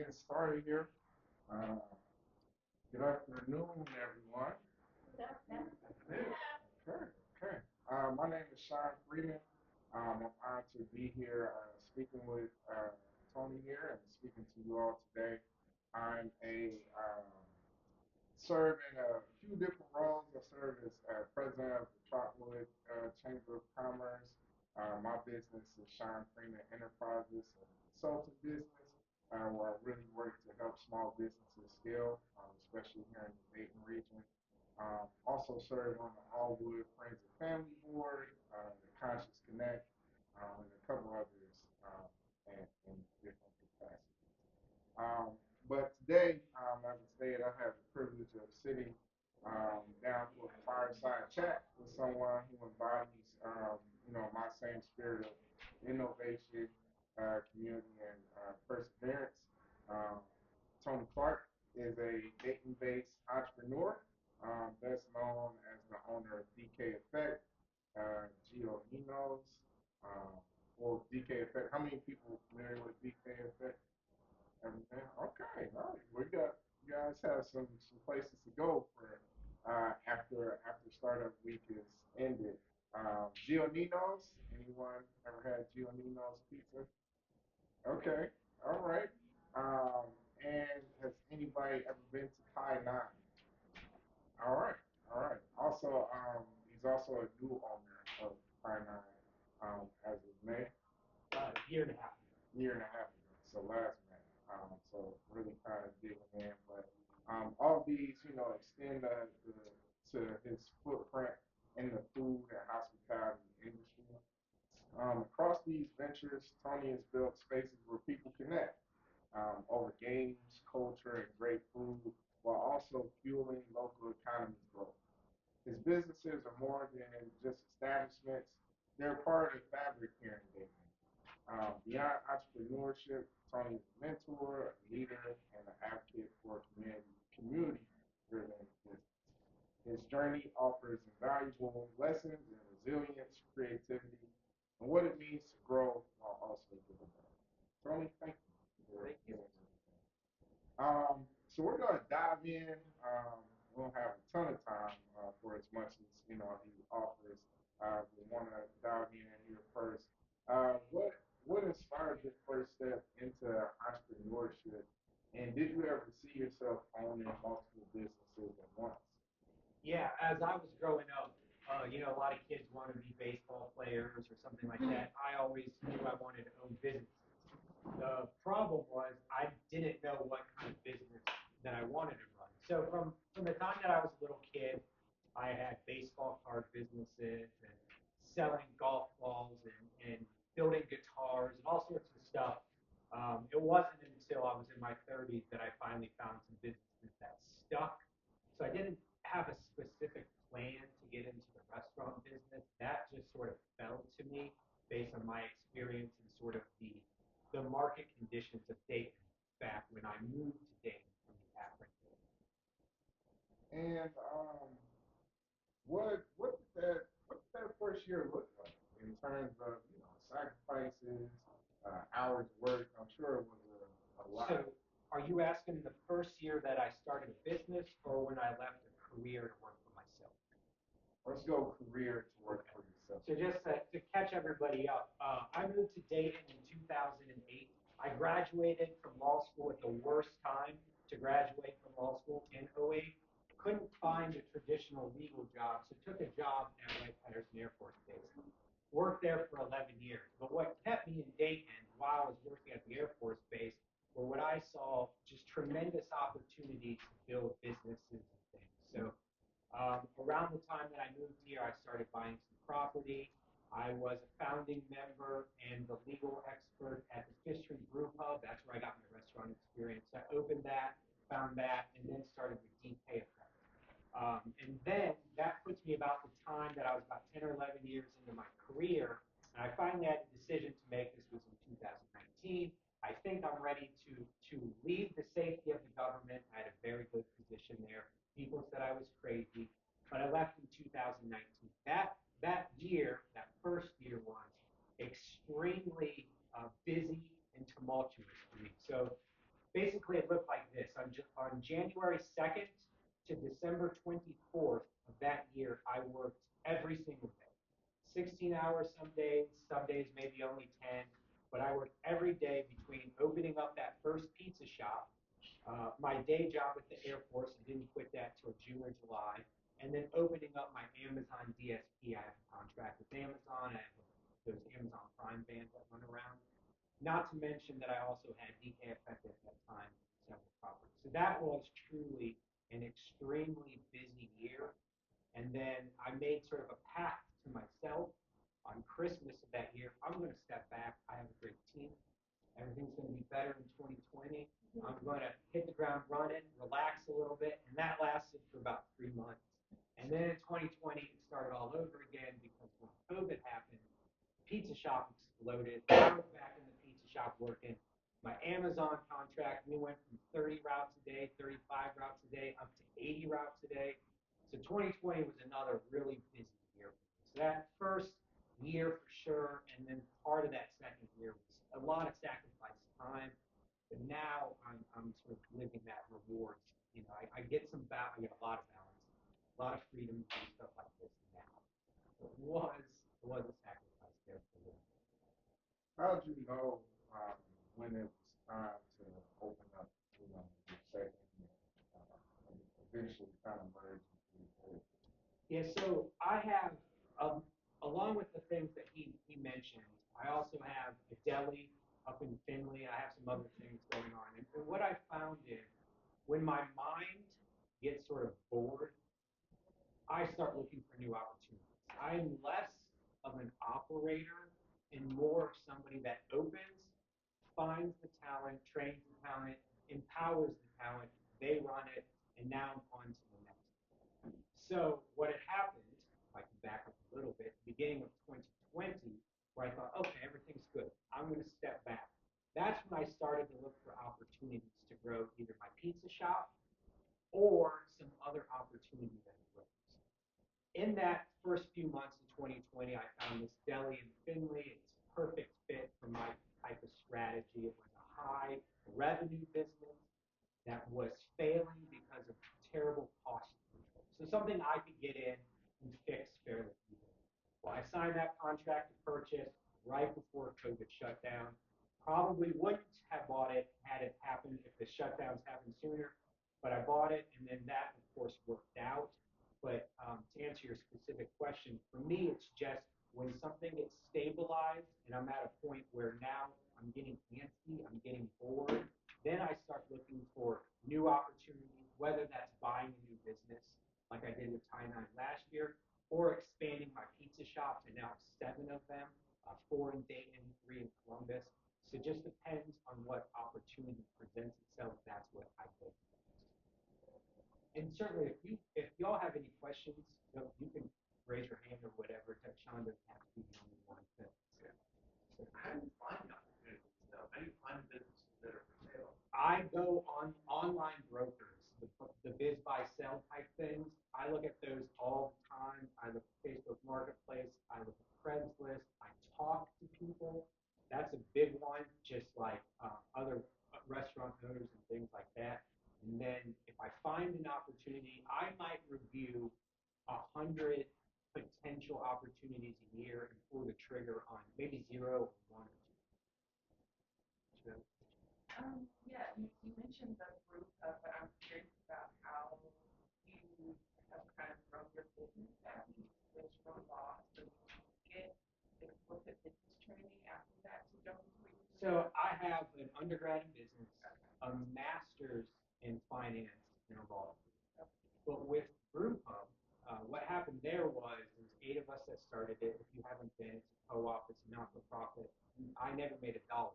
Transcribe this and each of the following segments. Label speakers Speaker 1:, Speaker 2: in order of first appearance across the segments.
Speaker 1: getting started here. Uh, Good afternoon, everyone. Okay, okay. My name is Sean Freeman. I'm honored to be here speaking with Tony here and speaking to you all today. I'm a serve in a few different roles. I serve as president of the Trotwood Chamber of Commerce. My business is Sean Freeman Enterprises, a consulting business where I really work to help small businesses scale, especially here in the Dayton region. Also serve on the Allwood Friends and Family Board, the Conscious Connect, and a couple others in different capacities. Um, but today, as I said, I have the privilege of sitting down for a fireside chat with someone who embodies, my same spirit of innovation, community, and perseverance. Um, Tony Clark is a Dayton-based entrepreneur, best known as the owner of DK Effect, Gionino's, or DK Effect. How many people familiar with DK Effect? Everything. Okay, all right. We got you guys have some places to go for after startup week is ended. Gionino's. Anyone ever had Gionino's pizza? Okay, all right. And has anybody ever been to Kai Nine? All right, all right. Also, he's also a new owner of Kai Nine as of May.
Speaker 2: Year and a half.
Speaker 1: Year and a half ago, so last May. So really kind of digging in, but all these, extend to his footprint in the food and hospitality industry. Across these ventures, Tony has built spaces where people connect over games, culture, and great food, while also fueling local economy growth. His businesses are more than just establishments; they're part of the fabric here in Dayton. Beyond entrepreneurship, Tony is a mentor, a leader, and an advocate for community-driven business. His journey offers invaluable lessons in resilience, creativity, and what it means to grow while also giving back. Tony, thank you for
Speaker 2: Thank you.
Speaker 1: doing everything. So we're going to dive in. We don't have a ton of time for as much as he offers. We want to dive in here first. What inspired your first step into entrepreneurship, and did you ever see yourself owning multiple businesses at once?
Speaker 2: Yeah, as I was growing up, a lot of kids want to be baseball players or something like that. I always knew I wanted to own businesses. The problem was I didn't know what kind of business that I wanted to run. So from the time that I was a little kid, I had baseball card businesses and selling golf balls and building guitars and all sorts of stuff. It wasn't until I was in my 30s that I finally found some businesses that stuck. So I didn't have a specific plan to get into the restaurant business. That just sort of fell to me based on my experience and sort of the market conditions of Dayton back when I moved to Dayton from the Akron area.
Speaker 1: And what did that first year look like in terms of sacrifices, hours worked? I'm sure it was a lot.
Speaker 2: So are you asking the first year that I started a business or when I left a career to work for myself?
Speaker 1: Let's go career to work for yourself.
Speaker 2: So just to catch everybody up, I moved to Dayton in 2008. I graduated from law school at the worst time to graduate from law school in '08. Couldn't find a traditional legal job, so took a job at Wright-Patterson Air Force Base. Worked there for 11 years. But what kept me in Dayton while I was working at the Air Force Base were what I saw just tremendous opportunities to build businesses and things. So around the time that I moved here, I started buying some property. I was a founding member and the legal expert at the Fifth Street Brew Pub. That's where I got my restaurant experience. I opened that, found that, and then started with DK Effect. And then that puts me about the time that I was about 10 or 11 years into my career. And I finally had a decision to make. This was in 2019. I think I'm ready to leave the safety of the government. I had a very good position there. People said I was crazy, but I left in 2019. That year, that first year was extremely busy and tumultuous for me. So Basically, it looked like this. On January 2nd to December 24th of that year, I worked every single day. 16 hours some days maybe only 10, but I worked every day between opening up that first pizza shop, my day job at the Air Force, I didn't quit that till June or July, and then opening up my Amazon DSP. I have a contract with Amazon. I have those Amazon Prime vans that run around. Not to mention that I also had DK Effect at that time, several properties. So that was truly an extremely busy year. And then I made sort of a pact to myself on Christmas of that year. I'm going to step back. I have a great team. Everything's going to be better in 2020. I'm going to hit the ground running, relax a little bit. And that lasted for about 3 months. And then in 2020, it started all over again because when COVID happened, pizza shop exploded. I was back in the pizza shop working. My Amazon contract, we went from 30 routes a day, 35 routes a day, up to 80 routes a day. So 2020 was another really busy year. So that first year for sure, and then part of that second year was a lot of sacrifice time. But now I'm sort of living that rewards. I get I get a lot of balance, a lot of freedom to do stuff like this now. So it was a sacrifice there for me.
Speaker 1: How did you know when it was time to open up, your second and eventually kind of merge into the whole?
Speaker 2: Yeah, so I have, along with the things that he mentioned, I also have a deli up in Finley. I have some other things going on. And what I found is when my mind gets sort of bored, I start looking for new opportunities. I'm less of an operator and more of somebody that opens, finds the talent, trains the talent, empowers the talent, they run it, and now I'm on to the next. So what had happened, if I can back up a little bit, beginning of 2020, where I thought, okay, everything's good. I'm going to step back. That's when I started to look for opportunities to grow either my pizza shop or some other opportunity that arose. In that first few months in 2020, I found this deli in Finley. It's a perfect fit for my type of strategy. It was a high revenue business that was failing because of terrible cost control. So something I could get in and fix fairly easily. Well, I signed that contract to purchase right before COVID shut down. Probably wouldn't have bought it had it happened if the shutdowns happened sooner, but I bought it, and then that, of course, worked out. But to answer your specific question, for me, it's just when something gets stabilized and I'm at a point where now I'm getting antsy, I'm getting bored, then I start looking for new opportunities, whether that's buying a new business, like I did with Tie Nine last year, or expanding my pizza shop to now 7 of them, 4 in Dayton, 3 in Columbus. So it just depends on what opportunity presents itself. That's what I do. And certainly, if y'all have any questions, you can raise your hand or whatever. Sean doesn't have to be the only one.
Speaker 3: Yeah. So how do you find opportunities though? How do you find businesses that are for sale?
Speaker 2: I go on online brokers, the biz buy sell type things. I look at those all the time. I look at Facebook Marketplace. I look at Craigslist. I talk to people. That's a big one, just like other restaurant owners and things like that. And then if I find an opportunity, I might review 100 potential opportunities a year and pull the trigger on maybe 0 or 1 or 2.
Speaker 4: Yeah, you mentioned the brew pub, but I'm curious about how you have kind of grown your business after you switched from law. So did you get explicit business training after that to go into what you're doing?
Speaker 2: So I have an undergrad in business, a master's in finance and a law degree. But with Brew Pub, what happened there was there's 8 of us that started it. If you haven't been, it's a co-op, it's a not-for-profit. I never made a dollar.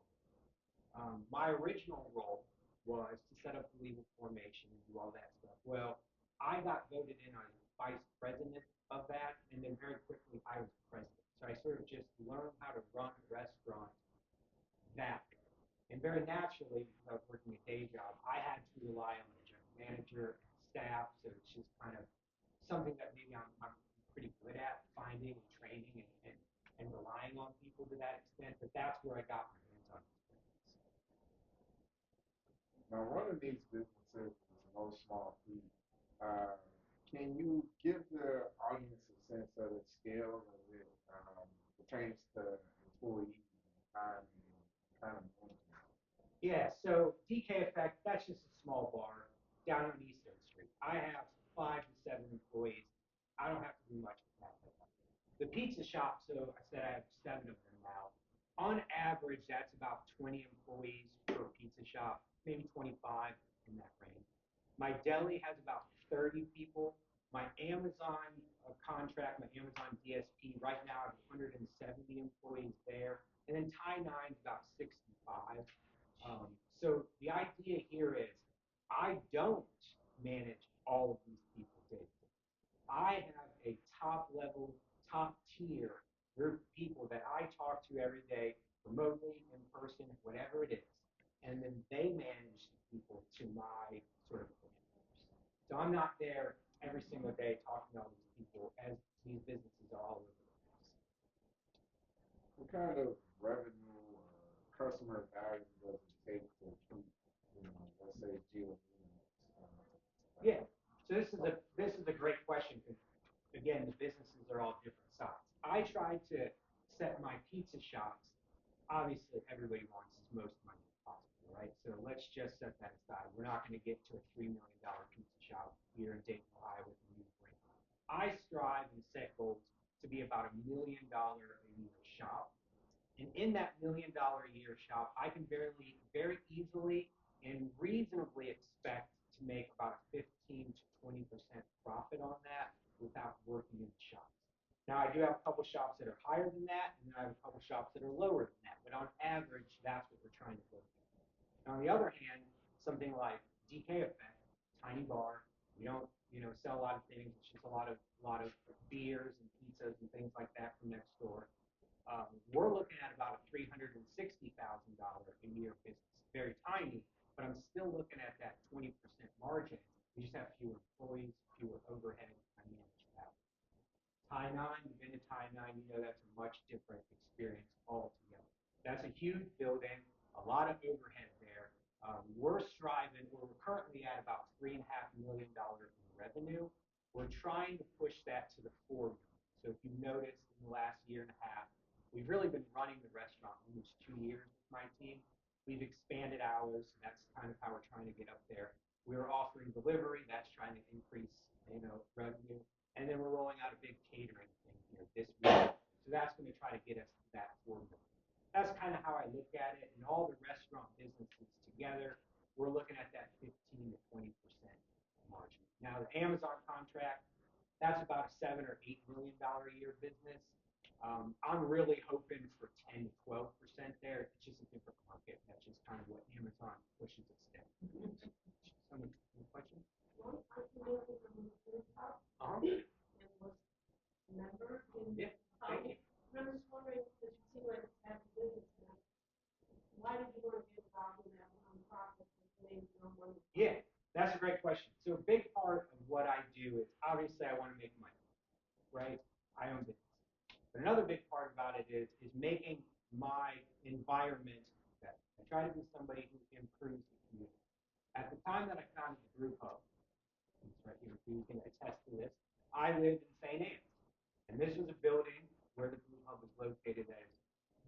Speaker 2: My original role was to set up the legal formation and do all that stuff. Well, I got voted in as vice president of that, and then very quickly I was president. So I sort of just learned how to run a restaurant that way. And very naturally, because I was working a day job, I had to rely on the general manager and staff. So it's just kind of something that maybe I'm pretty good at finding and training and relying on people to that extent. But that's where I got my hands on experience.
Speaker 1: Now, running these businesses is no small feat. Uh, can you give the audience a sense of the scale as it pertains to employees and time and kind of management?
Speaker 2: Yeah, so DK Effect, that's just a small bar down on East Third Street. I have 5 to 7 employees. I don't have to do much with that. The pizza shop, so I said I have 7 of them now. On average, that's about 20 employees per pizza shop, maybe 25 in that range. My deli has about 30 people. My Amazon contract, my Amazon DSP, right now I have 170 employees there. And then Tie Nine's about 65. So the idea here is I don't manage all of these people day to day. I have a top level, top tier group of people that I talk to every day, remotely, in person, whatever it is. And then they manage the people to my sort of parameters. So I'm not there every single day talking to all these people as these businesses are all over the place.
Speaker 1: What kind of revenue or customer value does it take to keep, let's say, Gionino?
Speaker 2: Yeah. So this is a great question because again, the businesses are all different size. I try to set my pizza shops. Obviously, everybody wants as most money as possible, right? So let's just set that aside. We're not going to get to a $3 million pizza shop here in Dayton, Ohio with a new brand. I strive and set goals to be about $1 million a year shop. And in that $1 million a year shop, I can very easily and reasonably expect to make about a 15 to 20% profit on that without working in the shops. Now, I do have a couple shops that are higher than that, and then I have a couple shops that are lower than that. But on average, that's what we're trying to go for. Now, on the other hand, something like DK Effect, tiny bar, we don't, sell a lot of things. It's just a lot of beers and pizzas and things like that from next door. We're looking at about a $360,000 a year business. Very tiny, but I'm still looking at that 20% margin. We just have fewer employees, fewer overhead. I manage that. Tie Nine, you've been to Tie Nine, you know that's a much different experience altogether. That's a huge building, a lot of overhead there. We're striving, we're currently at about $3.5 million in revenue. We're trying to push that to the 4 million. So if you noticed in the last year and a half, we've really been running the restaurant almost 2 years with my team. We've expanded hours. That's kind of how we're trying to get up there. We're offering delivery. That's trying to increase, revenue. And then we're rolling out a big catering thing here this week. So that's going to try to get us to that 4 million. That's kind of how I look at it. And all the restaurant businesses together, we're looking at that 15 to 20% margin. Now the Amazon contract, that's about a $7 or $8 million a year business. I'm really hoping for 10 to 12% there. It's just a different market. That's just kind of what Amazon pushes us there. Some questions? Uh-huh. Yeah. Thank you.
Speaker 5: I'm just wondering, because you seem like it's having business now, why did you want to get involved in that nonprofit with maybe no money?
Speaker 2: Yeah, that's a great question. So a big part of what I do is obviously I want to make money, right? I own business. But another big part about it is making my environment better. I try to be somebody who improves the community. At the time that I founded the Brew Pub, it's right here, you can attest to this, I lived in St. Anne's. And this was a building where the Brew Pub was located that has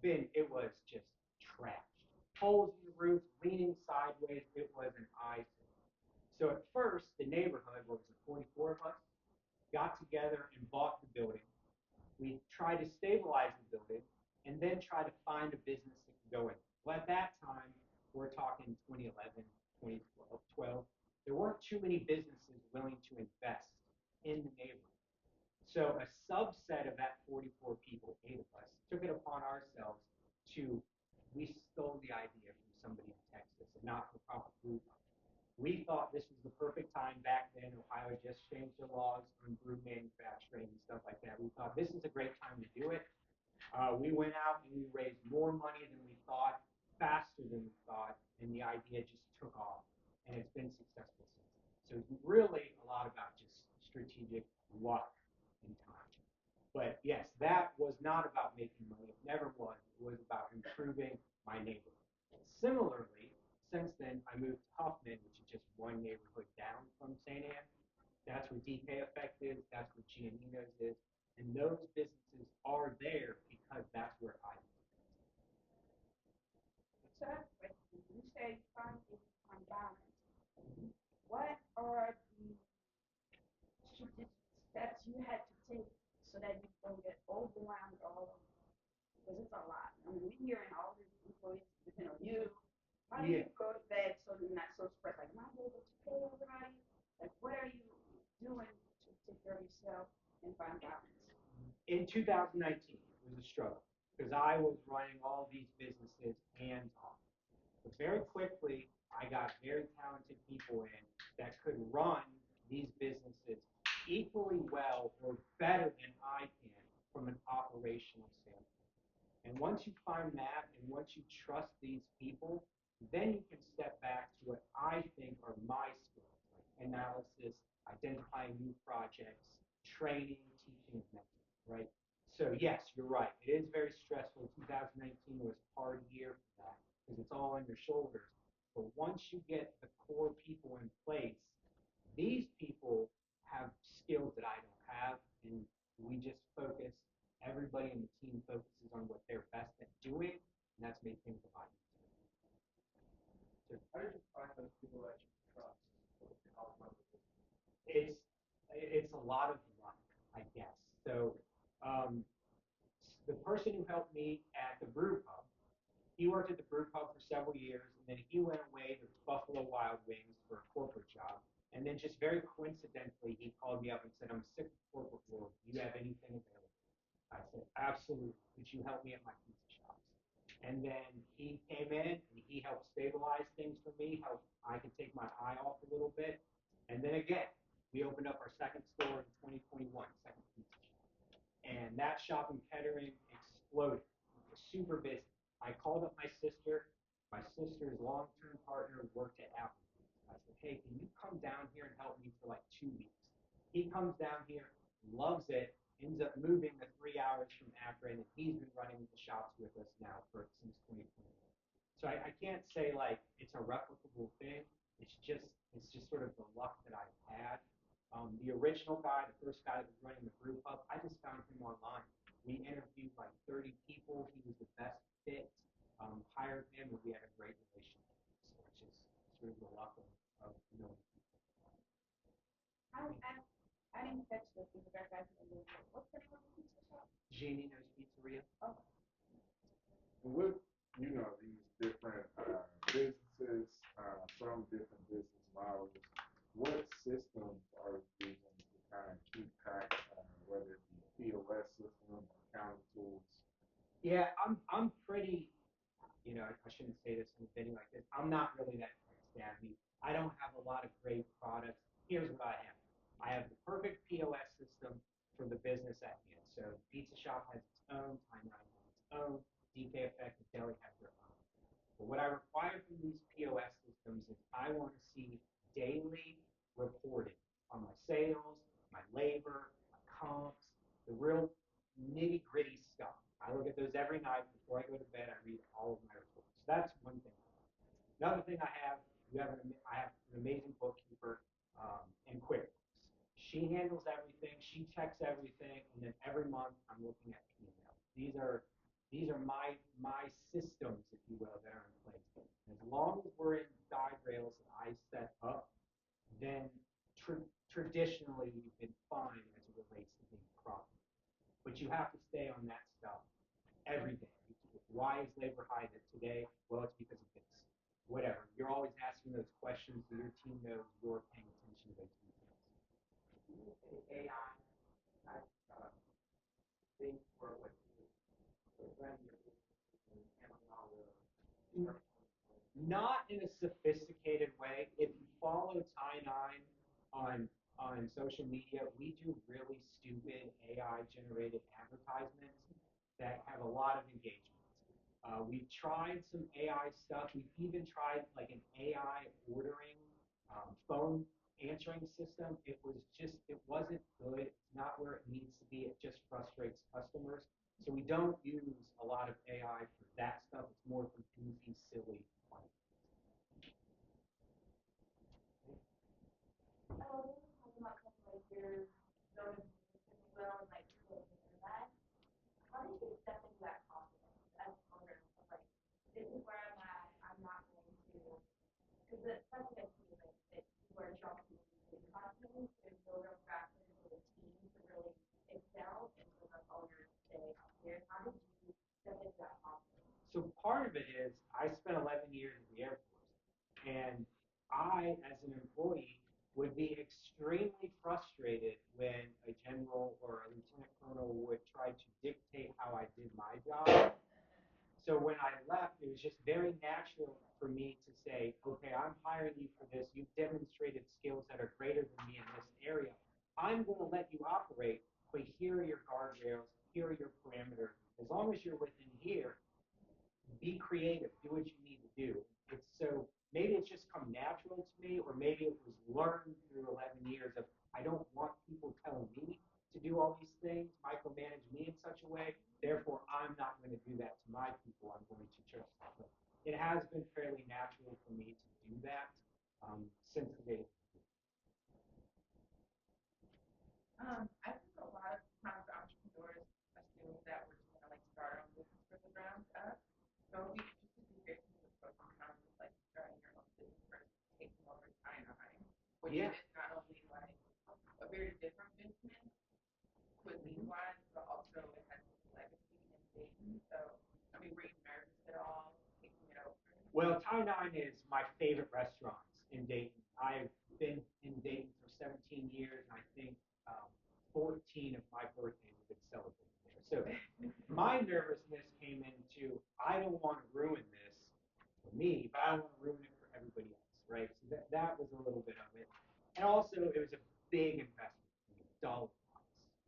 Speaker 2: been, it was just trashed. Holes in the roof, leaning sideways, it was an eyesore. So at first, the neighborhood, what was it, 44 of us, got together and bought the building. We tried to stabilize the building and then try to find a business that could go in. Well, at that time, we're talking 2011, 2012, there weren't too many businesses willing to invest in the neighborhood. So a subset of that 44 people, 8 of us, took it upon ourselves to, we stole the idea from somebody in Texas, a not-for-profit group. We thought this was the perfect time back then. Ohio just changed their laws on brew manufacturing and stuff like that. We thought this is a great time to do it. We went out and we raised more money than we thought, faster than we thought, and the idea just took off, and it's been successful since then. So it's really a lot about just strategic luck and time. But yes, that was not about making money. It never was. It was about improving my neighborhood. Similarly, since then, I moved to Huffman.
Speaker 5: you had to take so that you don't get overwhelmed all of because it's a lot. I mean, we're hearing all these employees depend on you. How do you go to bed so you're not so stressed? Like, am I able to pay everybody? Like, what are you doing to take care of yourself and find balance?
Speaker 2: In 2019, it was a struggle because I was running all these businesses hands on. But very quickly, I got very talented people in that could run these businesses equally well or better than I can from an operational standpoint. And once you find that and once you trust these people, then you can step back to what I think are my skills, like analysis, identifying new projects, training, teaching, and mentoring, right? So yes, you're right. It is very stressful. 2019 was a hard year for that because it's all on your shoulders. But once you get the core people in place, these people have skills that I don't have, and we just focus everybody in the team focuses on what they're best at doing, and that's made things a lot easier.
Speaker 3: How did you find those people that you trust to help run the business?
Speaker 2: It's a lot of luck, I guess. So the person who helped me at the brew pub, he worked at the brew pub for several years, and then he went away to Buffalo Wild Wings for a corporate job. And then just very coincidentally, he called me up and said, "I'm sick of the corporate world. Do you have anything available?" I said, "Absolutely. Could you help me at my pizza shops?" And then he came in and he helped stabilize things for me, helped I could take my eye off a little bit. And then again, we opened up our second store in 2021, second pizza shop. And that shop in Kettering exploded. It was super busy. I called up my sister. My sister's long-term partner worked at Applebee's. I said, "Hey, can you come down here and help me for like 2 weeks?" He comes down here, loves it, ends up moving the 3 hours from Akron, and he's been running the shops with us now since 2021. So I can't say like it's a replicable thing. It's just sort of the luck that I've had. The original guy, the first guy that was running the brew pub, I just found him online. We interviewed like 30 people. He was the best fit. Hired him, and we had a great relationship. So it's just sort of the luck of knowing people.
Speaker 5: I didn't catch the feedback guys in the what's the name of the pizza shop?
Speaker 2: Gionino's Pizzeria.
Speaker 5: Oh,
Speaker 1: With these different businesses, some different business models, what systems are you using to kind of keep track, whether it be POS system or accounting tools?
Speaker 2: Yeah, I'm pretty. I shouldn't say this in a video like this. I'm not really that tech savvy. I don't have a lot of great products. Here's what I have. I have the perfect POS system for the business at hand. So the pizza shop has its own, Time 9 has its own, DK Effect and Deli have their own. But what I require from these POS systems is I want to see daily reporting on my sales, my labor, my comps, the real nitty gritty stuff. I look at those every night before I go to bed. I read all of my reports. So that's one thing. Another thing I have an amazing bookkeeper in QuickBooks. She handles everything. She checks everything, and then every month I'm looking at P&L. These are my systems, if you will, that are in place. As long as we're in guide rails that I set up, then traditionally we've been fine as it relates to being profitable. But you have to stay on that stuff every day. Why is labor high today? Well, it's because of this. Whatever. You're always asking those questions so your team knows you're paying attention to those details.
Speaker 3: AI type thing for what you run your business and handling all the
Speaker 2: Not in a sophisticated way. If you follow Ty9 on social media, we do really stupid AI generated advertisements that have a lot of engagement. We've tried some AI stuff. We've even tried like an AI ordering phone answering system. It wasn't good. It's not where it needs to be. It just frustrates customers. So we don't use a lot of AI for that stuff. It's more for goofy, silly fun.
Speaker 5: oh, talking about something like your zone, if you will, and like you're living in that. How do you step into that confidence as a owner of like, this is where I'm at, I'm not going to, because the something I see is like that you are jumping into confidence, there's no real practice for the team to really here? How did you step into that office?
Speaker 2: So part of it is I spent 11 years in the Air Force, and I, as an employee, would be extremely frustrated when a general or a lieutenant colonel would try to dictate how I did my job. So when I left, it was just very natural for me to say, okay, I'm hiring you for this. You've demonstrated skills that are greater than me in this area. I'm going to let you operate, but here are your guardrails, here are your parameters. As long as you're within here, be creative, do what you need to do. It's so maybe it's just come natural to me, or maybe it was learned through 11 years of I don't want people telling me to do all these things, micromanage me in such a way. Therefore, I'm not going to do that to my people. I'm going to trust them. But it has been fairly natural for me to do that since the day.
Speaker 4: I think a lot of times entrepreneurs assume that we're just gonna like start our own business from the ground up. So it'd be interesting to hear some of the pros and cons of like starting your own business versus taking over China, which
Speaker 2: Yeah.
Speaker 4: is not only like a very different business cuisine wise, but also it has this legacy in Dayton. So I mean, were you nervous at all taking it over?
Speaker 2: Well, Thai Nine is my favorite restaurants in Dayton. I've been in Dayton for 17 years, and I think 14 of my birthdays have been celebrated there. So my nervousness came into I don't want to ruin this for me, but I don't want to ruin it for everybody else, right? So that was a little bit of it. And also, it was a big investment for me, dollar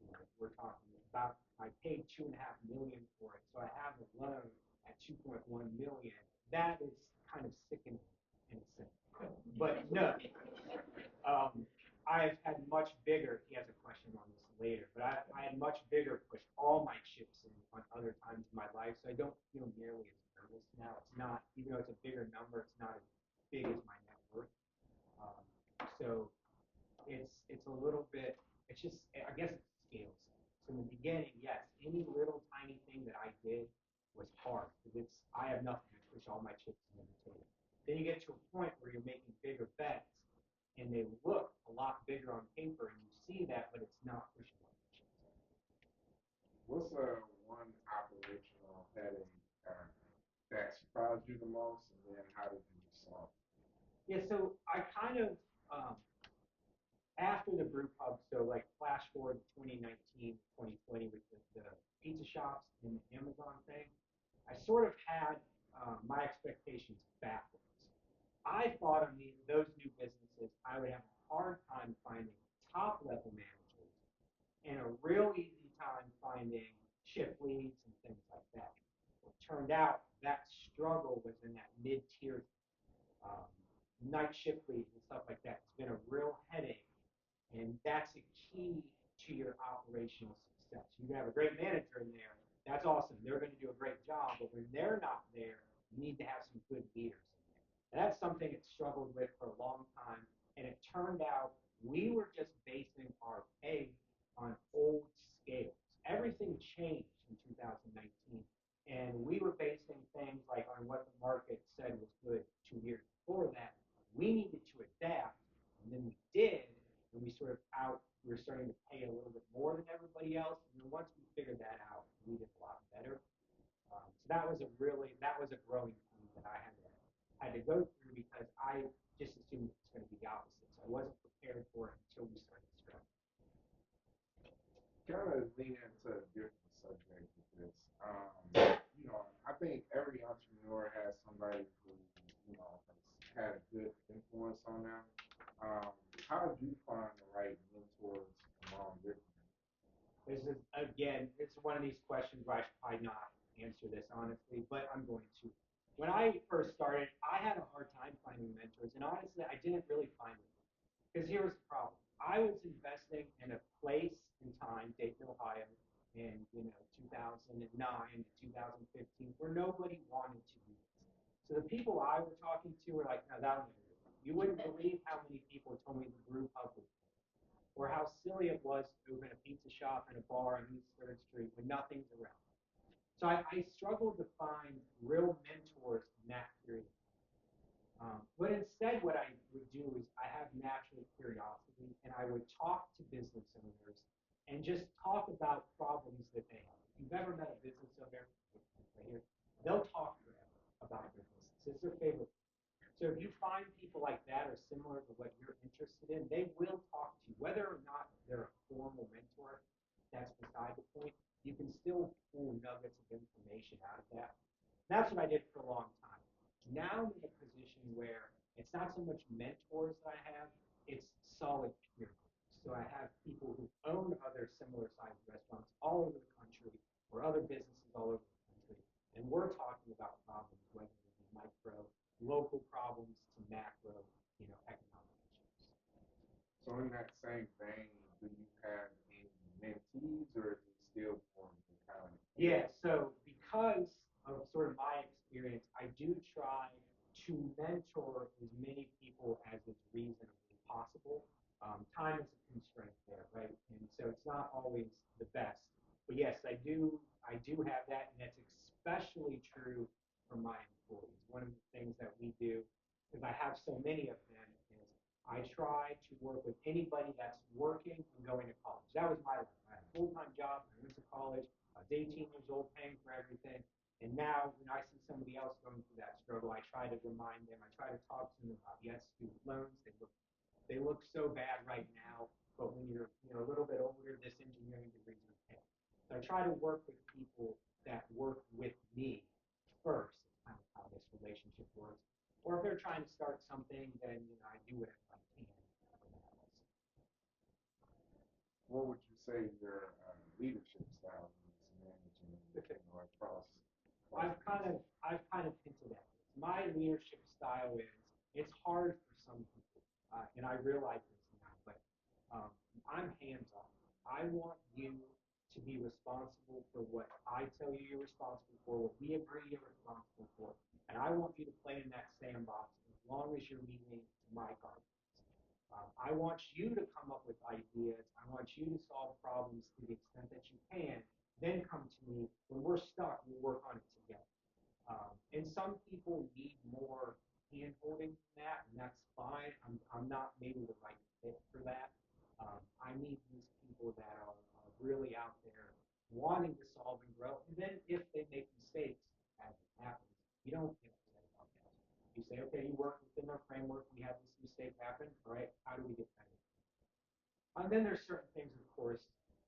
Speaker 2: wise. We're talking about I paid 2.5 million for it, so I have a loan at 2.1 million. That is kind of sickening in a sense. But no, I've had much bigger. He has a question on this later, but I had much bigger push all my chips in on other times in my life, so I don't feel nearly as nervous now. It's not, even though it's a bigger number, it's not as big as my net worth. Um, so it's a little bit. It's just I guess it's scales. So in the beginning, yes, any little tiny thing that I did was hard because it's I have nothing to push all my chips in the table. Then you get to a point where you're making bigger bets and they look a lot bigger on paper and you see that, but it's not pushing all your chips.
Speaker 1: What's one operational headache that surprised you the most, and then how did you solve it?
Speaker 2: Yeah, so I kind of um, after the brew pub, so like flash forward to 2019, 2020 with the pizza shops and the Amazon thing, I sort of had my expectations backwards. I thought on those new businesses, I would have a hard time finding top level managers and a real easy time finding shift leads and things like that. Well, it turned out that struggle was in that mid tier um, night shift leads and stuff like that. It's been a real headache, and that's a key to your operational success. You can have a great manager in there. That's awesome. They're going to do a great job, but when they're not there, you need to have some good leaders in there. And that's something it struggled with for a long time. And it turned out we were just basing our pay on old scales. Everything changed in 2019. And we were basing things like on what the market said was good 2 years before that. We needed to adapt, and then we did, and we were starting to pay a little bit more than everybody else. And then once we figured that out, we did a lot better. So that was a growing pain that I had to go through because I just assumed it was going to be the opposite. So I wasn't prepared for it until we started struggling.
Speaker 1: Kind of lean into a different subject with this. I think every entrepreneur has somebody who, has had a good influence on them. Um, how did you find the right mentors among your community?
Speaker 2: This is again, it's one of these questions where I should probably not answer this honestly, but I'm going to. When I first started, I had a hard time finding mentors, and honestly, I didn't really find them. Because here was the problem. I was investing in a place and time, Dayton, Ohio, in 2009 to 2015, where nobody wanted to do this. So the people I were talking to were like, no, that'll never do it. You wouldn't believe how many people told me the brew pub was or how silly it was to open a pizza shop and a bar on East Third Street when nothing's around. So I struggled to find real mentors in that period. But instead, what I would do is I have natural curiosity, and I would talk to business owners and just talk about problems that they have. If you've ever met a business similar to what you're interested in, they will talk to you. Whether or not they're a formal mentor, that's beside the point. You can still pull nuggets of information out of that. That's what I did for a long time. Now I'm in a position where it's not so much mentors that I have, it's solid peer groups. So I have people who own other similar sized restaurants all over the country or other businesses all over the country. And we're talking about problems, whether it be micro, local problems to macro, economic issues.
Speaker 1: So in that same vein, do you have any mentees, or is it still more of the kind of?
Speaker 2: Yeah, so because of sort of my experience, I do try to mentor as many people as is reasonably possible. Time is a constraint there, right? And so it's not always the best. But yes, I do have that, and that's especially true for my employees. One of the things that we do, because I have so many of them, is I try to work with anybody that's working and going to college. That was my life. I had a full-time job. I went to college. I was 18 years old, paying for everything. And now, when I see somebody else going through that struggle, I try to remind them. I try to talk to them about, yes, student loans. They look so bad right now, but when you're a little bit older, this engineering degree is okay. So I try to work with people that work with me first. It's kind of how this relationship works. Or if they're trying to start something, then I do whatever I can for that also.
Speaker 1: What would you say your leadership style is managing, across?
Speaker 2: I've kind of hinted at this. My leadership style is it's hard for some people, and I realize this now, but um, I'm hands off. I want you to be responsible for what I tell you you're responsible for, what we agree you're responsible for, and I want you to play in that sandbox as long as you're meeting my guidelines. I want you to come up with ideas. I want you to solve problems to the extent that you can. Then come to me. When we're stuck, we'll work on it together. And some people need more hand holding than that, and that's fine. I'm not maybe the right fit for that. I need these people that are really out there wanting to solve and grow. And then if they make mistakes, as it happens, you don't get upset about that. You say, okay, you work within our framework. We had this mistake happen. All right, how do we get better? And then there's certain things, of course,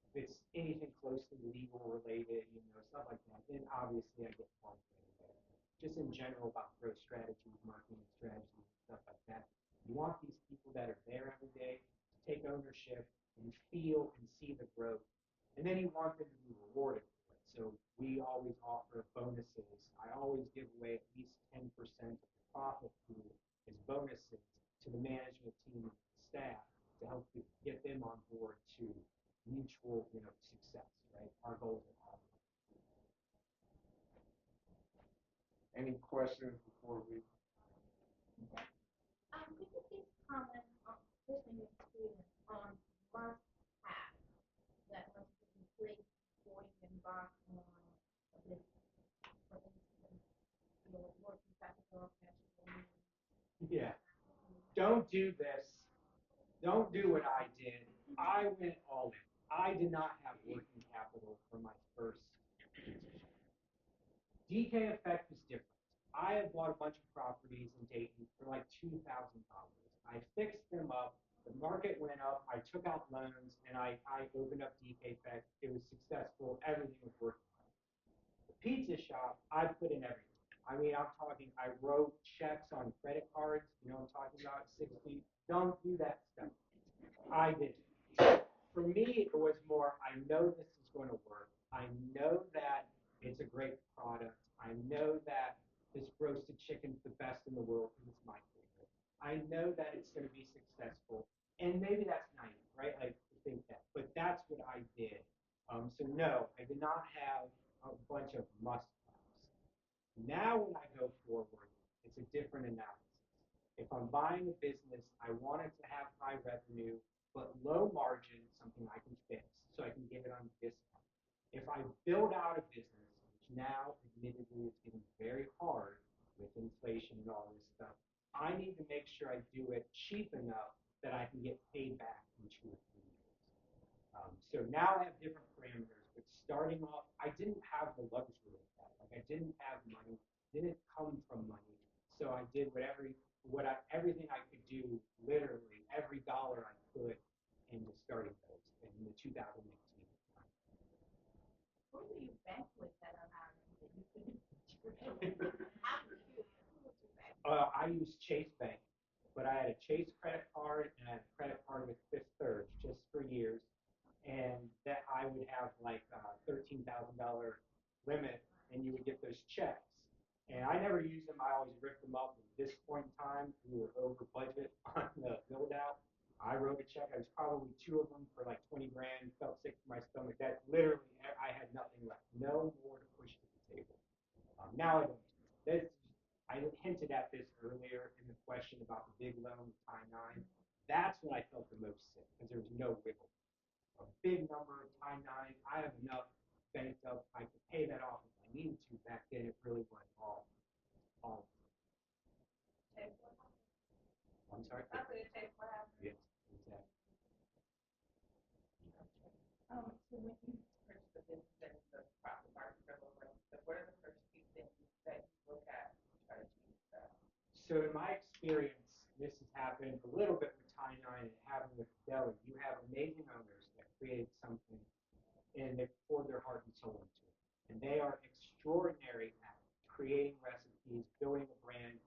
Speaker 2: if it's anything closely legal related, stuff like that, then obviously I get involved right away. Just in general about growth strategies, marketing strategies, stuff like that. You want these people that are there every day to take ownership and feel and see the growth. And then you want them to be rewarded for it. So we always offer bonuses. I always give away at least 10% of the profit pool as bonuses to the management team and the staff to help get them on board to mutual, success, right? Our goals are all.
Speaker 1: Any questions before we?
Speaker 6: Could you please comment on personal experience on must have that must be in place before you embark on a business? For instance, your working capital, cash flow needs.
Speaker 2: Yeah. Don't do this. Don't do what I did. I went all in. I did not have working capital for my first pizza shop. DK Effect is different. I have bought a bunch of properties in Dayton for like $2,000. I fixed them up. The market went up. I took out loans and I opened up DK Effect. It was successful. Everything was working. The pizza shop, I put in everything. I mean, I'm talking, I wrote checks on credit cards. I'm talking about 60. Don't do that stuff. I did. For me, it was more, I know this is going to work. I know that it's a great product. I know that this roasted chicken's the best in the world because it's my favorite. I know that it's going to be successful. And maybe that's naive, right? Like to think that. But that's what I did. So no, I did not have a bunch of must-haves. Now when I go forward, it's a different analysis. If I'm buying a business, I want it to have high revenue, but low margin, something I can fix, so I can get it on discount. If I build out a business, which now admittedly is getting very hard with inflation and all this stuff, I need to make sure I do it cheap enough that I can get paid back in 2 or 3 years. So now I have different parameters, but starting off, I didn't have the luxury of that. Like I didn't have money, didn't come from money. So I did everything I could do literally credit card, and I had a credit card with Fifth Third just for years, and that I would have like a $13,000 limit, and you would get those checks. And I never used them. I always ripped them up. At this point in time, we were over budget on the build out. I wrote a check. I was probably two of them for like 20 grand. Felt sick to my stomach. That literally, I had nothing left. No more to push to the table. Now I don't. This, I hinted at this earlier in the question about the big loan, tie nine. That's when I felt the most sick because there was no wiggle. A big number, tie nine. I have enough banked up. I could pay that off if I needed to. Back then, it really was all. I'm sorry.
Speaker 4: That's what it takes for happening.
Speaker 2: Yes, exactly.
Speaker 4: So when you purchase a business and the profit margin or whatever, what are the first few things that you look at to try to change that?
Speaker 2: So in my experience, this has happened a little bit with Tie Nine and it happened with Deli. You have amazing owners that create something and they pour their heart and soul into it. And they are extraordinary at creating recipes, building a brand,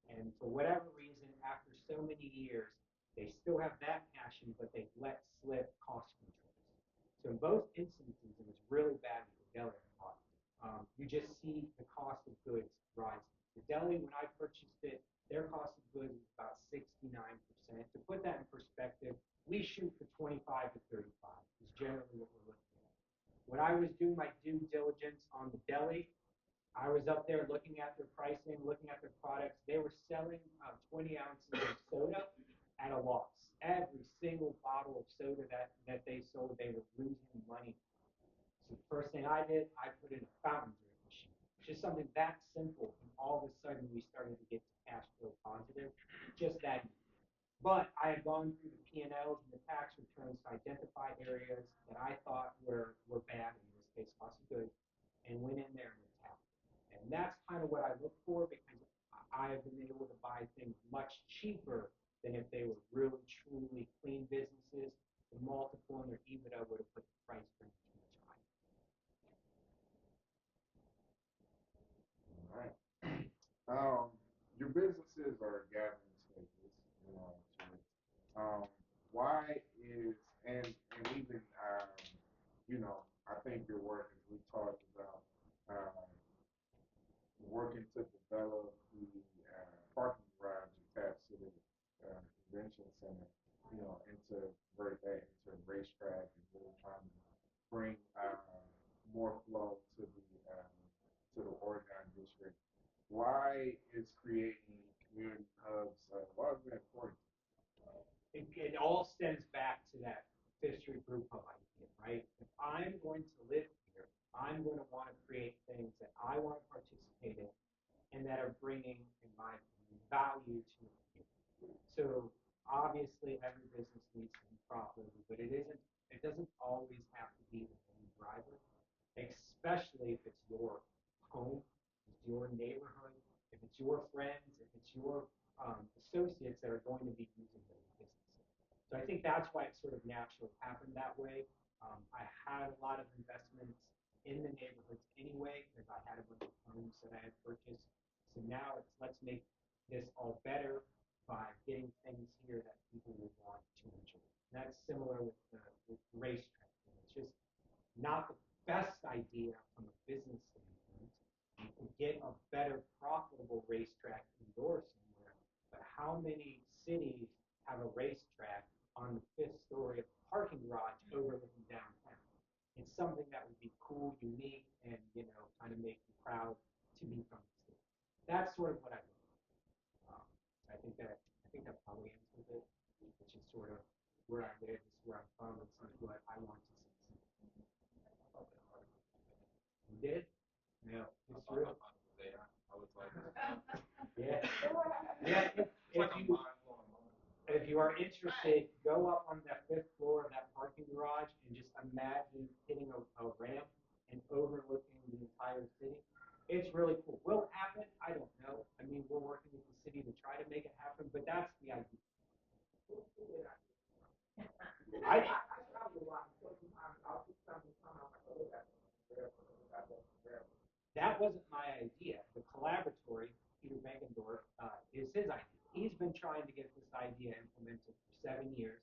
Speaker 2: and for whatever reason, after so many years, they still have that passion, but they let slip cost controls. So in both instances, it was really bad with the deli I thought. You just see the cost of goods rising. The deli, when I purchased it, their cost of goods was about 69%. To put that in perspective, we shoot for 25 to 35 is generally what we're looking at. When I was doing my due diligence on the deli, I was up there looking at their pricing, looking at their products. They were selling 20 ounces of soda at a loss. Every single bottle of soda that they sold, they were losing money. So the first thing I did, I put in a fountain drink machine. Just something that simple, and all of a sudden we started to get to cash flow positive. Just that. But I had gone through the P&Ls and the tax returns to identify areas that I thought were bad, in this case, cost of goods, and went in there and attacked. And that's kind of what I look for because I have been able to buy things much cheaper than if they were really, truly clean businesses. The multiple in their EBITDA would have put the price pretty much higher.
Speaker 1: All right. Your businesses are gathering stages, you know. Why is and even you know, I think your work as we talked about um, working to develop the parking garage attached to the convention center, you know, into convert that into a racetrack and really trying to bring more flow to the Oregon district. Why is creating community hubs? Why is that important?
Speaker 2: It all stems back to that Fifth Street Brew Pub idea, right? If I'm going to live here, I'm going to want to create things that I want to participate in and that are bringing, in my opinion, value to the community. So obviously, every business needs to be profitable, but it doesn't always have to be the main driver, especially if it's your home, if it's your neighborhood, if it's your friends, if it's your associates that are going to be using those businesses. So I think that's why it sort of naturally happened that way. I had a lot of investments in the neighborhoods anyway because I had a bunch of homes that I had purchased. So now it's let's make this all better by getting things here that people will want to enjoy. And that's similar with racetrack. It's just not the best idea from a business standpoint. You can get a better profitable racetrack indoors somewhere, but how many cities have a racetrack on the fifth story of a parking garage overlooking downtown? It's something that would be cool, unique, and kind of make you proud to be from the city. That's sort of what I look for. I think that probably answers it, which is sort of where I live, this is where I'm from, this is what I want to see. You did? No, it's real.
Speaker 3: I was like,
Speaker 2: Yeah. Yeah.
Speaker 3: it's like a mind-blowing moment.
Speaker 2: If you are interested, go up on that fifth floor of that parking garage and just imagine hitting a ramp and overlooking the entire city. It's really cool. Will it happen? I don't know. I mean, we're working with the city to try to make it happen, but that's the idea. That wasn't my idea. The collaboratory, Peter Megendorf, is his idea. He's been trying to get this idea implemented for 7 years.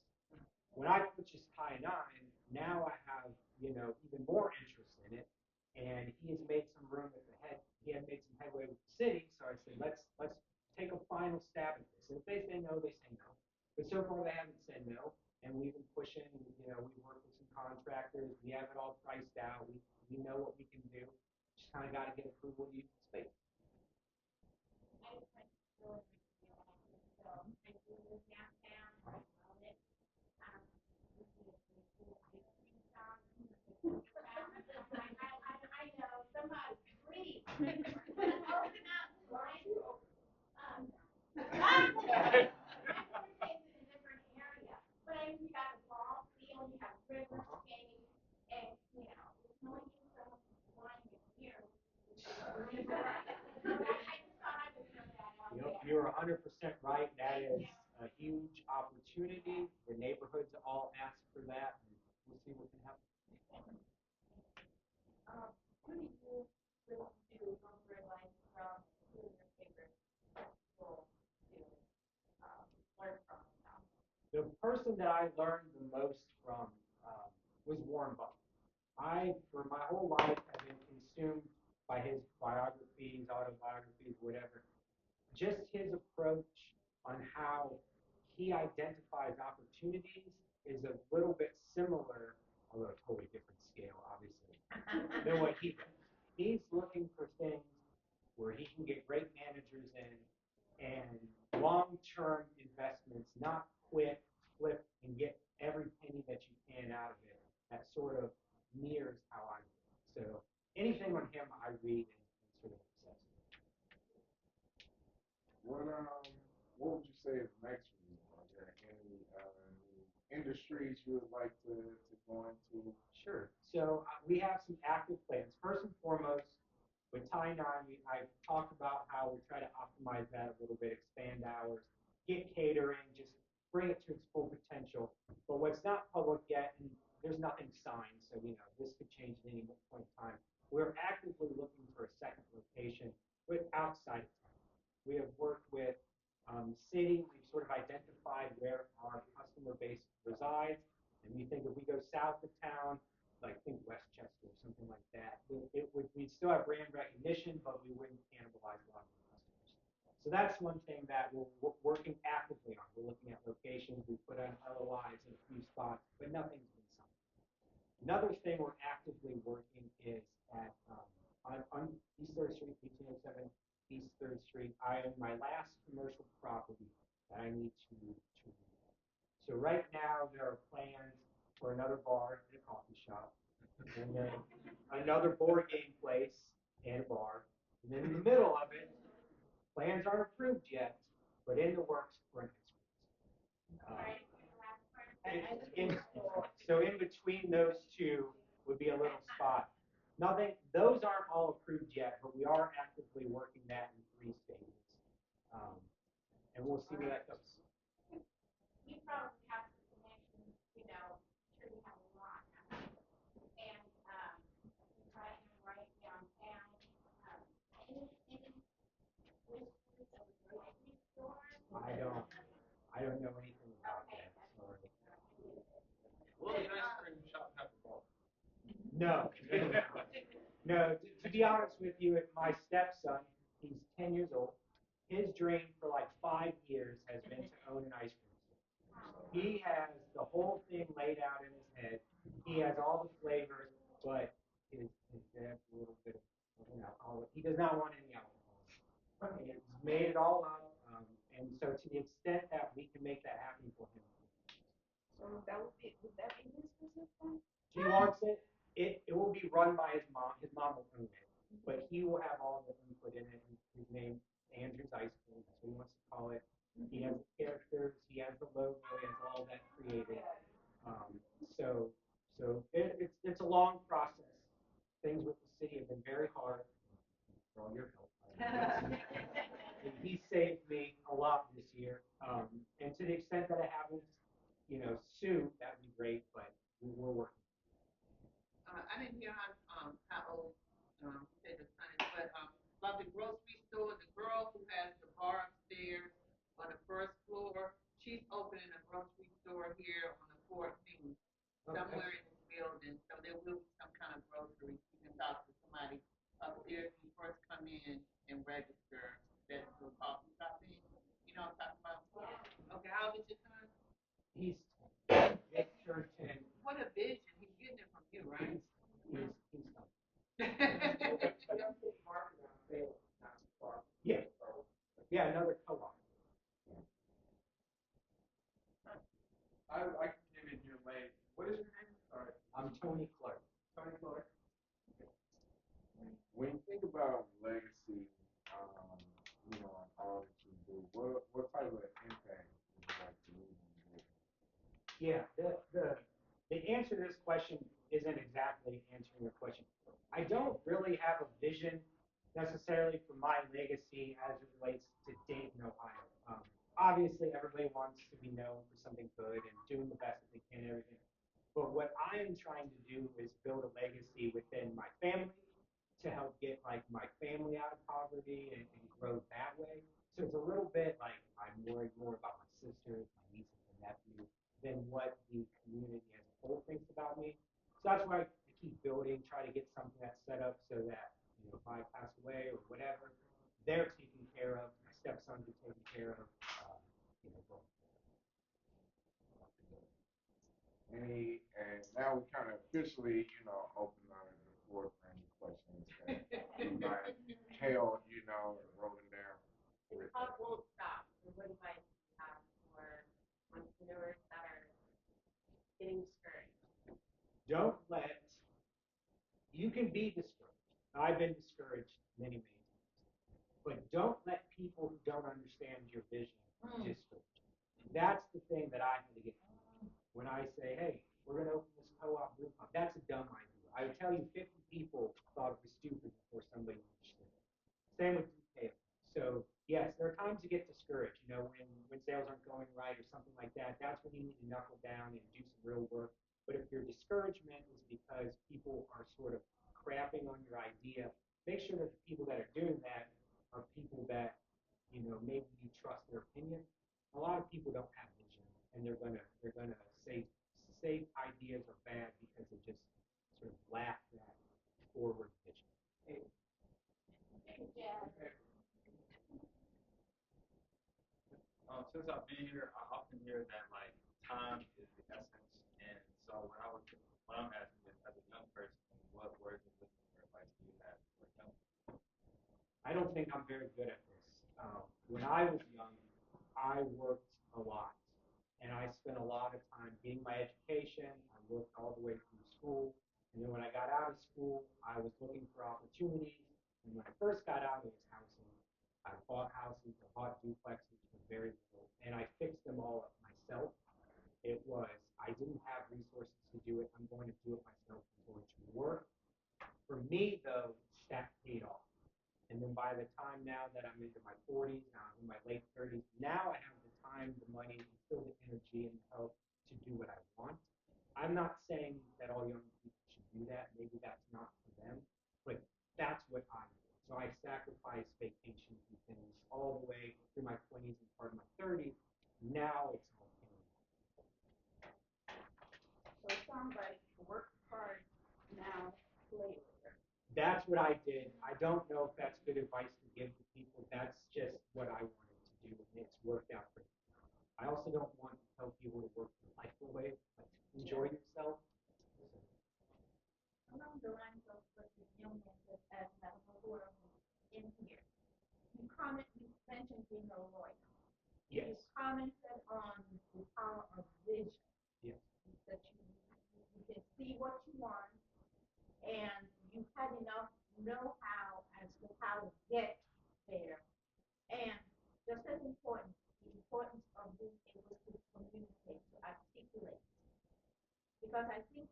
Speaker 2: When I purchased High Nine, now I have, even more interest in it. And he has made some room at the head. He had made some headway with the city. So I said, let's take a final stab at this. And if they say no, they say no. But so far they haven't said no. And we've been pushing. We've worked with some contractors. We have it all priced out. We know what we can do. Just kind of got to get approval to use the space.
Speaker 6: I know somebody please open up line. I would say it's in a different area, but I mean, you got a ball field, you have river skating, and there's no use of line here. I just thought I would throw that out there.
Speaker 2: You're 100% right. That is a huge opportunity. The neighborhoods all ask for that, and we'll see what can happen.
Speaker 6: Who do you listen to over like from who are your favorite people to learn from now?
Speaker 2: The person that I learned the most from was Warren Buffett. I, for my whole life, have been consumed by his biographies, autobiographies, whatever. Just his approach on how he identifies opportunities is a little bit similar, although a totally different scale, obviously, than what he does. He's looking for things where he can get great managers in and long-term investments, not quick, flip, and get every penny that you can out of it. That sort of mirrors how I do. So anything on him I read and sort of obsessed with.
Speaker 1: What would you say is next for you? Are there any industries you would like to go into?
Speaker 2: Sure. So we have some active plans. First and foremost, with Tie 9, I've talked about how we're trying to optimize that a little bit, expand hours, get catering, just bring it to its full potential. But what's not public yet, and there's nothing signed, so this could change at any point in time. We're actively looking for a second location with outside of town. We have worked with the city. We've sort of identified where our customer base resides. And we think if we go south of town, like think Westchester or something like that, we'd still have brand recognition, but we wouldn't cannibalize a lot of the customers. So that's one thing that we're working actively on. We're looking at locations. We put on LOIs in a few spots, but nothing's been signed. Another thing we're actively working is at on East 3rd Street, 1807 East 3rd Street. I own my last commercial property that I need to remodel. So right now there are plans for another bar and a coffee shop, and then another board game place and a bar, and then in the middle of it, plans aren't approved yet, but in the works for an ice cream. So in between those two would be a little spot. Nothing; those aren't all approved yet, but we are actively working that in 3 stages, and we'll see where that goes.
Speaker 6: You probably have some connections, sure you have a lot. And you try to write downtown. Any whispers of grocery stores?
Speaker 2: I don't know anything about that. Sorry.
Speaker 3: Will the ice cream shop have a ball?
Speaker 2: No. No, to be honest with you, my stepson, he's 10 years old. His dream for like 5 years has been to own an ice cream store. He has the whole thing laid out in his head. He has all the flavors, but his dad's a little bit of alcohol. He does not want any alcohol. He's made it all up, and so to the extent that we can make that happen for him.
Speaker 5: So would that be his business then?
Speaker 2: He wants it. It will be run by his mom. His mom will own it, but he will have all the input in it. His name, Andrew's Ice Cream. That's what he wants to call it. He has the characters. He has the logo. He has all that created. So it's a long process. Things with the city have been very hard. For all your help. And he saved me a lot this year. And to the extent that it happens, soon, that'd be great. But we're working.
Speaker 7: I didn't hear how old say the son is, but about the grocery store, the girl who has the bar upstairs on the first floor, she's opening a grocery here on the 14th, somewhere in this building. So there will be some kind of grocery. You can talk to somebody upstairs when you first come in and register. That's the coffee shop thing. You know what I'm talking about? Okay, how old is your son?
Speaker 2: He's just turned 10.
Speaker 7: What a vision. He's getting it from you, right?
Speaker 2: He's yeah. Yeah, another co-op.
Speaker 3: I came in here late. What is your name? Sorry.
Speaker 2: I'm Tony Clark.
Speaker 3: Tony Clark.
Speaker 1: When you think about legacy, you know, and all that you do, what type of impact would you like to leave on the world?
Speaker 2: Yeah, the answer to this question isn't exactly answering your question. I don't really have a vision necessarily for my legacy as it relates to Dayton, Ohio. Obviously, everybody wants to be known for something good and doing the best that they can and everything. But what I am trying to do is build a legacy within my family to help get like my family out of poverty and grow that way. So it's a little bit like I'm worried more about my sisters, my nieces and nephews than what the community as a whole thinks about me. So that's why I keep building, try to get something that's set up so that if I pass away or whatever, they're taken care of, my stepsons are taken care of. Going
Speaker 1: And now we kind of officially, you know, open the floor for any questions that you might held, you know, and rolling down.
Speaker 6: The talk won't stop. So what advice do you have for entrepreneurs that are getting discouraged?
Speaker 2: Don't let, you can be discouraged. I've been discouraged many, many times. But don't let people who don't understand your vision discourage you. That's the thing that I had to get through. When I say, hey, we're going to open this co-op brew pub, that's a dumb idea. I would tell you 50 people thought it was stupid before somebody understood it. Same with detail. So yes, there are times you get discouraged, when sales aren't going right or something like that. That's when you need to knuckle down and do some real work. But if your discouragement is because people are sort of crapping on your idea, make sure that the people that are doing that are people that, maybe you trust their opinion. A lot of people don't have vision and they're gonna say ideas are bad because they just sort of lack that forward vision.
Speaker 6: Yeah.
Speaker 3: Since I've been here, I often hear that like time is the essence, and so what I'm asking is, as a young person, what words of wisdom or advice do you have for young people?
Speaker 2: I don't think I'm very good at this. When I was young, I worked a lot, and I spent a lot of time getting my education. I worked all the way through school, and then when I got out of school, I was looking for opportunities. And when I first got out, it was housing. I bought houses, I bought duplexes for very little, and I fixed them all up myself. It was, I didn't have resources to do it. I'm going to do it myself. I'm going to work. For me, though, that paid off. And then by the time now that I'm into my 40s, now I'm in my late 30s, now I have the time, the money, and still the energy and the help to do what I want. I'm not saying that all young people should do that. Maybe that's not for them, but that's what I did. So I sacrificed vacations and things all the way through my 20s and part of my 30s. Now it's all paying off.
Speaker 5: So it sounds like work hard now, play later.
Speaker 2: That's what I did. I don't know if that's good advice to give to people. That's just what I wanted to do, and it's worked out for me. I also don't want to tell people to work their life away, like enjoy yourself.
Speaker 6: Along the lines of what the young man just asked about who are in here. You mentioned being a lawyer.
Speaker 2: Yes.
Speaker 6: You commented on the power of vision.
Speaker 2: Yes.
Speaker 6: That you can see what you want and you had enough know-how as to how to get there. And just as important, the importance of being able to communicate, to articulate. Because I think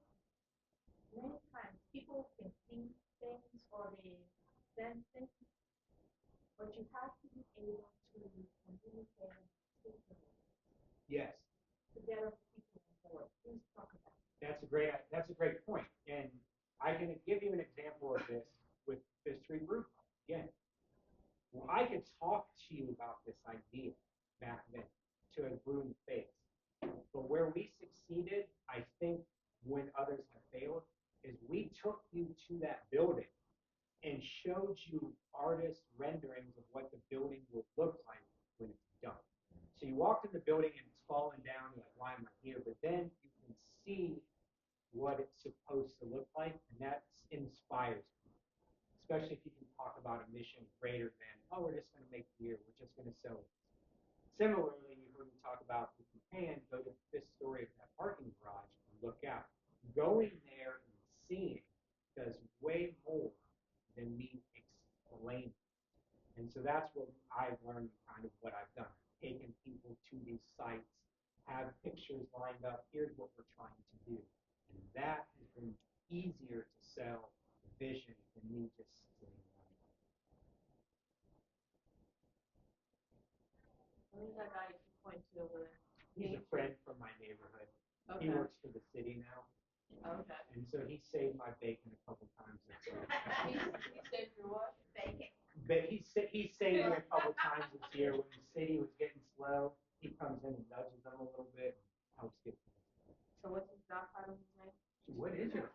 Speaker 6: many times people can see things or they sense things, but you have to be able to communicate and articulate
Speaker 2: Yes.
Speaker 6: to get other people on board. Please talk about it.
Speaker 2: That's a great point. And I can give you an example of this with Fifth Street Brew Pub. Again, well, I could talk to you about this idea back then to a blue in the face. But where we succeeded, I think, when others have failed, is we took you to that building and showed you artist renderings of what the building will look like when it's done. So you walked in the building and it's falling down, you're like, why am I here? But then you can see what it's supposed to look like, and that inspires people, especially if you can talk about a mission greater than, oh, we're just going to make beer, we're just going to sell it. Similarly, you heard me talk about if you can, go to the fifth story of that parking garage and look out. Going there and seeing does way more than me explaining. And so that's what I've learned, kind of what I've done. Taken people to these sites, have pictures lined up, here's what we're trying to do. And that has been easier to sell vision than me just sitting on it.
Speaker 4: Who's that guy you point to over there?
Speaker 2: He's a friend from my neighborhood.
Speaker 4: Okay.
Speaker 2: He works for the city now.
Speaker 4: Okay.
Speaker 2: And so he saved my bacon a couple times this year.
Speaker 4: He saved your what?
Speaker 5: Bacon.
Speaker 2: But he saved me a couple times this year when the city was getting slow. He comes in and nudges them a little bit and helps get things done.
Speaker 4: So what's his job title name?
Speaker 2: So what is your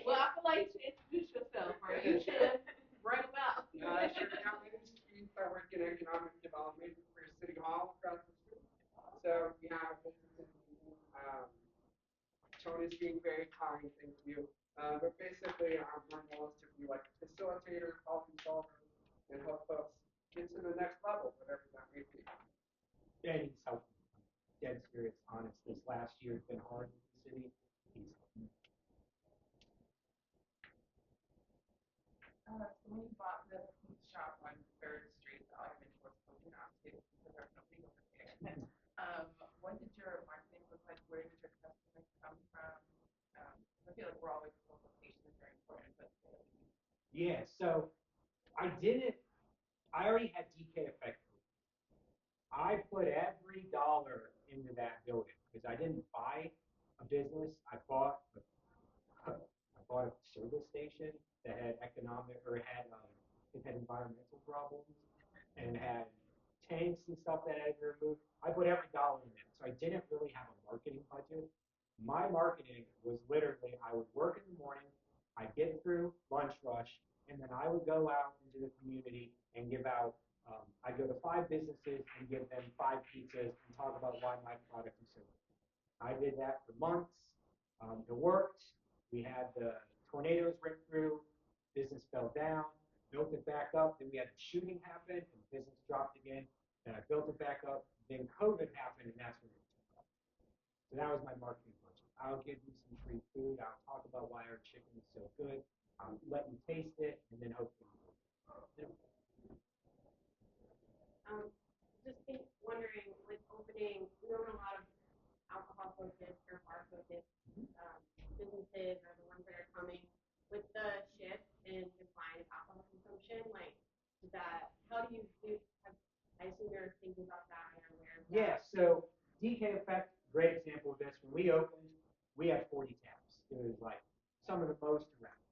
Speaker 4: Well, I would like to introduce yourself, or you should write about.
Speaker 8: Sure. My name is Keith. I work in economic development for City Hall across the street. So we have a business in Tony's being very kind, thank you. But basically, my goal is to be like a facilitator, problem solver, and help us get to the next level, whatever that may be.
Speaker 2: And he's helping. I'm dead serious, honest. This last year has been hard in the city. He's helping.
Speaker 4: So when you bought the pizza shop on 3rd Street, the argument was something else too, because there's nobody over there. What did your marketing look like? Where did your customers come from? I feel like we're always location is very important, but
Speaker 2: Yeah, so I already had DK Effect. I put every dollar into that building because I didn't buy a business. I bought a service station that had it had environmental problems and had tanks and stuff that I had to remove. I put every dollar in it, so I didn't really have a marketing budget. My marketing was literally I would work in the morning, I'd get through lunch rush, and then I would go out into the community and give out. I'd go to 5 businesses and give them 5 pizzas and talk about why my product is so good. I did that for months. It worked. We had the tornadoes rip through. Business fell down. Built it back up. Then we had the shooting happen, and business dropped again. Then I built it back up. Then COVID happened, and that's when it took off. So that was my marketing budget. I'll give you some free food. I'll talk about why our chicken is so good. I'll let you taste it, and then hopefully.
Speaker 5: Wondering, with opening, we own a lot of alcohol focused or bar focused businesses are the ones that are coming with the shift in decline of alcohol consumption. Like that, how do you do? I assume you're thinking about that and aware of that.
Speaker 2: Yeah. So DK Effect, great example of this. When we opened, we had 40 taps. It was like some of the most around.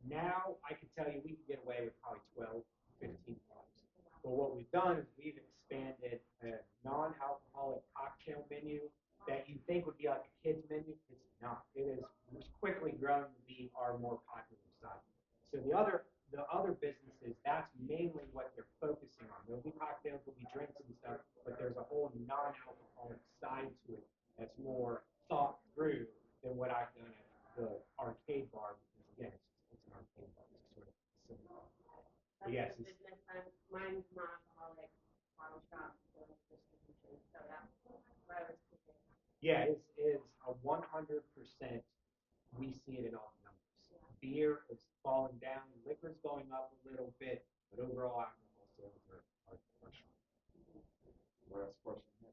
Speaker 2: Now I can tell you we can get away with probably 12, 15 bars. But what we've done is we've expanded a non-alcoholic cocktail menu that you think would be like a kid's menu. It's not. It's quickly grown to be our more popular side. So the other businesses, that's mainly what they're focusing on. There'll be cocktails, there'll be drinks and stuff, but there's a whole non-alcoholic side to it that's more thought through than what I've done at the arcade bar, because again, it's an arcade bar. It's sort of similar. But yes,
Speaker 5: business. Mine's non-alcoholic bottle shop distribution. So that's what I was thinking.
Speaker 2: Yeah, it is a 100%. We see it in all the numbers. Yeah. Beer is falling down, liquor's going up a little bit, but overall alcohol sales are strong.
Speaker 1: Last question.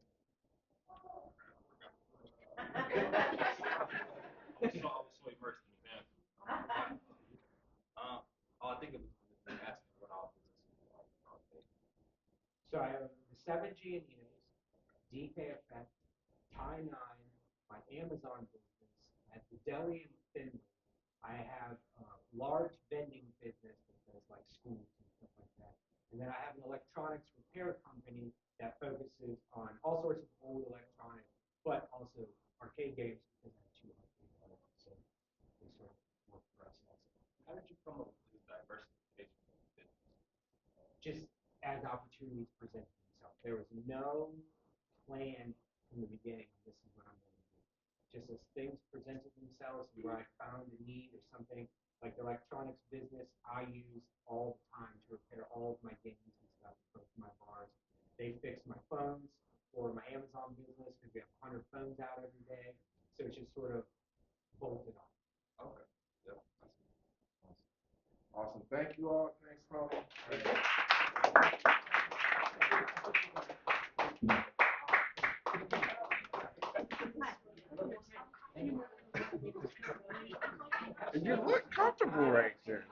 Speaker 3: I'm so immersed in the man. I think it was asking what all businesses.
Speaker 2: So I have the 7 Gioninos, DK Effect, Tie 9, my Amazon business, at the deli in Finland. I have a large vending business that does like schools and stuff like that. And then I have an electronics repair company that focuses on all sorts of old electronics, but also arcade games because I have two arcade players, so they sort of work for us also.
Speaker 3: How did you come up with this diversification of the business?
Speaker 2: Just as opportunities presented themselves. There was no plan from the beginning. This is what I'm going to do. Just as things presented themselves, where I found a need or something, like the electronics business, I use all the time to repair all of my games and stuff for my bars. They fix my phones or my Amazon business because we have 100 phones out every day. So it's just sort of bolted on.
Speaker 3: Okay. Yep.
Speaker 1: Awesome. Thank you all. Thanks, Tony. You look comfortable right there.